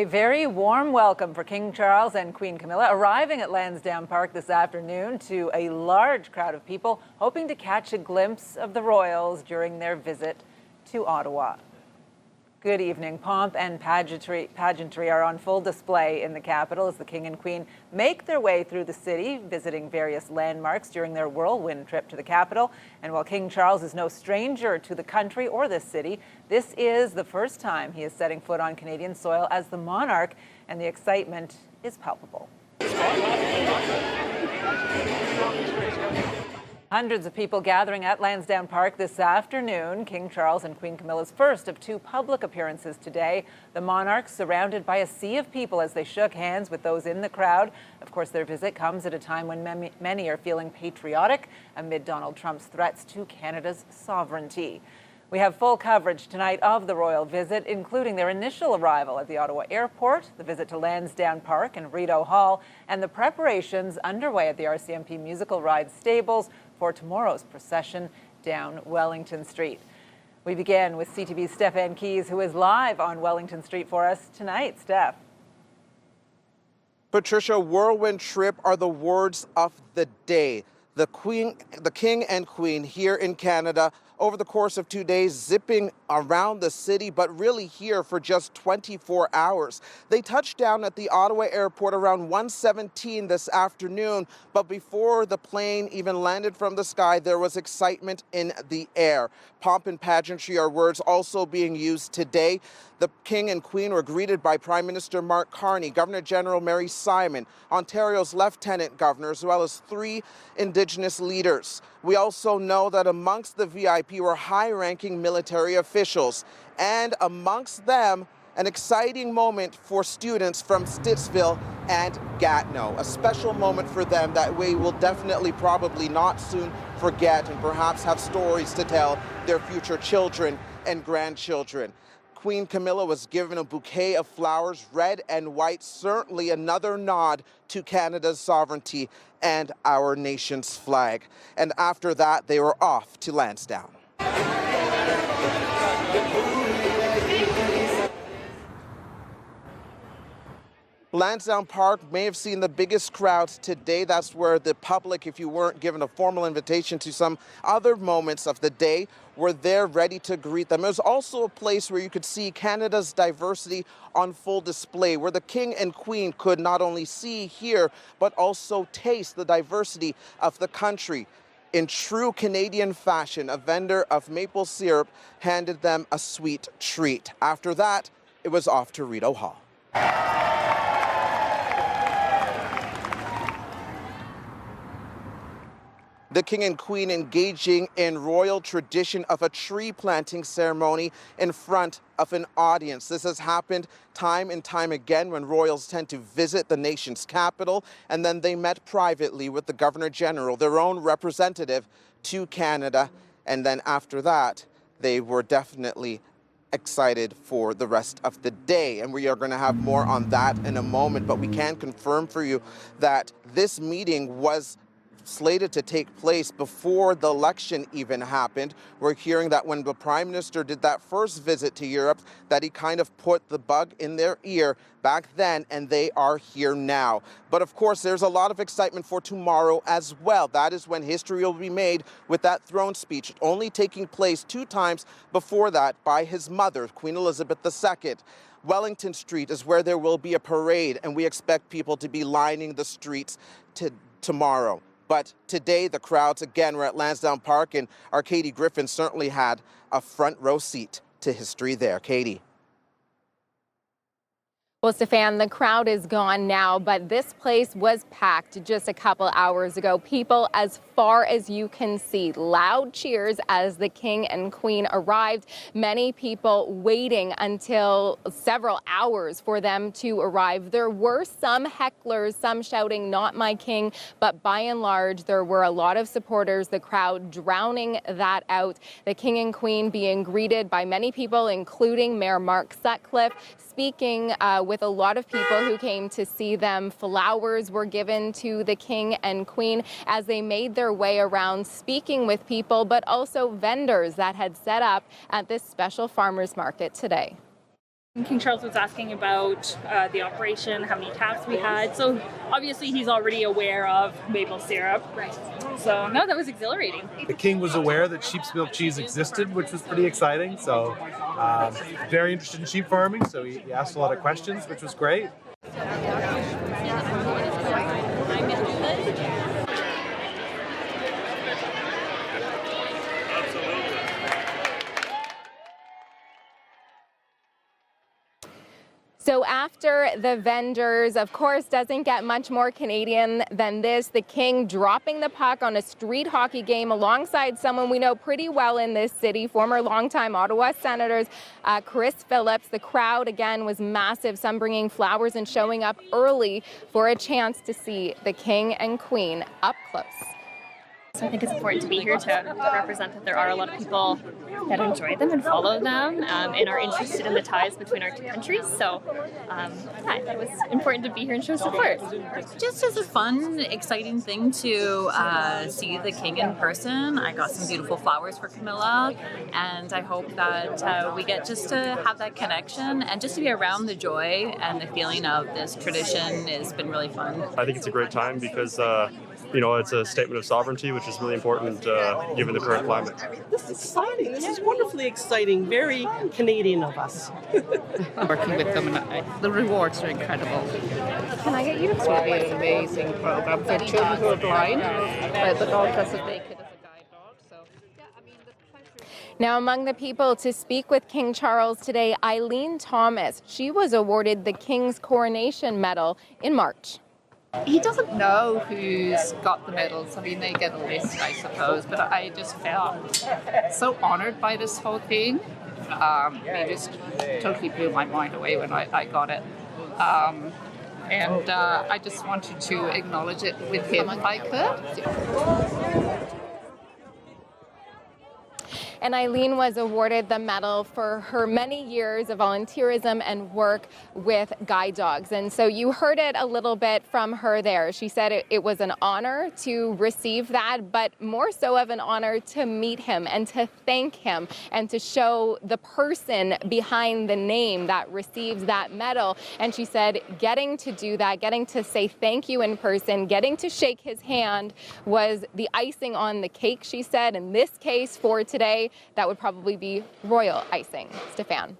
A very warm welcome for King Charles and Queen Camilla arriving at Lansdowne Park this afternoon to a large crowd of people hoping to catch a glimpse of the royals during their visit to Ottawa. Good evening. Pomp and pageantry are on full display in the capital as the King and Queen make their way through the city, visiting various landmarks during their whirlwind trip to the capital. And while King Charles is no stranger to the country or this city, this is the first time he is setting foot on Canadian soil as the monarch, and the excitement is palpable. Hundreds of people gathering at Lansdowne Park this afternoon. King Charles and Queen Camilla's first of two public appearances today. The monarchs surrounded by a sea of people as they shook hands with those in the crowd. Of course, their visit comes at a time when many are feeling patriotic amid Donald Trump's threats to Canada's sovereignty. We have full coverage tonight of the royal visit, including their initial arrival at the Ottawa airport, the visit to Lansdowne Park and Rideau Hall, and the preparations underway at the RCMP musical ride stables for tomorrow's procession down Wellington Street. We begin with CTV's Stefan, who is live on Wellington Street for us tonight. Steph. Patricia, whirlwind trip are the words of the day. The King and Queen here in Canada over the course of 2 days, zipping around the city, but really here for just 24 hours. They touched down at the Ottawa airport around 1:17 this afternoon, but before the plane even landed from the sky, there was excitement in the air. Pomp and pageantry are words also being used today. The King and Queen were greeted by Prime Minister Mark Carney, Governor General Mary Simon, Ontario's Lieutenant Governor, as well as 3 Indigenous leaders. We also know that amongst the VIP were high-ranking military officials, and amongst them, an exciting moment for students from Stittsville and Gatineau. A special moment for them that we will definitely probably not soon forget, and perhaps have stories to tell their future children and grandchildren. Queen Camilla was given a bouquet of flowers, red and white, certainly another nod to Canada's sovereignty and our nation's flag. And after that, they were off to Lansdowne. Lansdowne Park may have seen the biggest crowds today. That's where the public, if you weren't given a formal invitation to some other moments of the day, were there ready to greet them. It was also a place where you could see Canada's diversity on full display, where the King and Queen could not only see, hear, but also taste the diversity of the country. In true Canadian fashion, a vendor of maple syrup handed them a sweet treat. After that, it was off to Rideau Hall. The King and Queen engaging in royal tradition of a tree planting ceremony in front of an audience. This has happened time and time again when royals tend to visit the nation's capital, and then they met privately with the Governor General, their own representative to Canada, and then after that, they were definitely excited for the rest of the day. And we are going to have more on that in a moment, but we can confirm for you that this meeting was slated to take place before the election even happened. We're hearing that when the Prime Minister did that first visit to Europe, that he kind of put the bug in their ear back then, and they are here now. But of course, there's a lot of excitement for tomorrow as well. That is when history will be made with that throne speech, only taking place 2 times before that by his mother, Queen Elizabeth II. Wellington Street is where there will be a parade, and we expect people to be lining the streets tomorrow. But today, the crowds again were at Lansdowne Park, and our Griffin certainly had a front row seat to history there. Katie. Well, Stefan, the crowd is gone now, but this place was packed just a couple hours ago. People as far as you can see. Loud cheers as the King and Queen arrived. Many people waiting until several hours for them to arrive. There were some hecklers, some shouting, "Not my king," but by and large, there were a lot of supporters, the crowd drowning that out. The King and Queen being greeted by many people, including Mayor Mark Sutcliffe, speaking with a lot of people who came to see them. Flowers were given to the King and Queen as they made their way around, speaking with people, but also vendors that had set up at this special farmers market today. King Charles was asking about the operation, how many taps we had. So obviously he's already aware of maple syrup. Right. So no, that was exhilarating. The king was aware that sheep's milk cheese existed, which was pretty exciting. So very interested in sheep farming. So he asked a lot of questions, which was great. So after the vendors, of course, doesn't get much more Canadian than this. The king dropping the puck on a street hockey game alongside someone we know pretty well in this city, former longtime Ottawa Senators, Chris Phillips. The crowd, again, was massive, some bringing flowers and showing up early for a chance to see the king and queen up close. So I think it's important to be here to represent that there are a lot of people that enjoy them and follow them and are interested in the ties between our two countries. So yeah, it was important to be here and show support. Just as a fun, exciting thing to see the king in person. I got some beautiful flowers for Camilla, and I hope that we get just to have that connection and just to be around the joy and the feeling of this tradition has been really fun. I think it's a great time because it's a statement of sovereignty, which is really important given the current climate. This is exciting. This is wonderfully exciting. Very Canadian of us. Working with them, and the rewards are incredible. Can I get you to It's going to be an amazing program for children who are blind. The dog has a naked as a guide dog. So, yeah, I mean, the pleasure. Now, among the people to speak with King Charles today, Eileen Thomas. She was awarded the King's Coronation Medal in March. He doesn't know who's got the medals. I mean, they get a list, I suppose, but I just felt so honored by this whole thing. It just totally blew my mind away when I got it. And I just wanted to acknowledge it with him if I could. And Eileen was awarded the medal for her many years of volunteerism and work with guide dogs. And so you heard it a little bit from her there. She said it was an honor to receive that, but more so of an honor to meet him and to thank him and to show the person behind the name that receives that medal. And she said getting to do that, getting to say thank you in person, getting to shake his hand was the icing on the cake, she said. In this case for today, that would probably be royal icing. Stefan.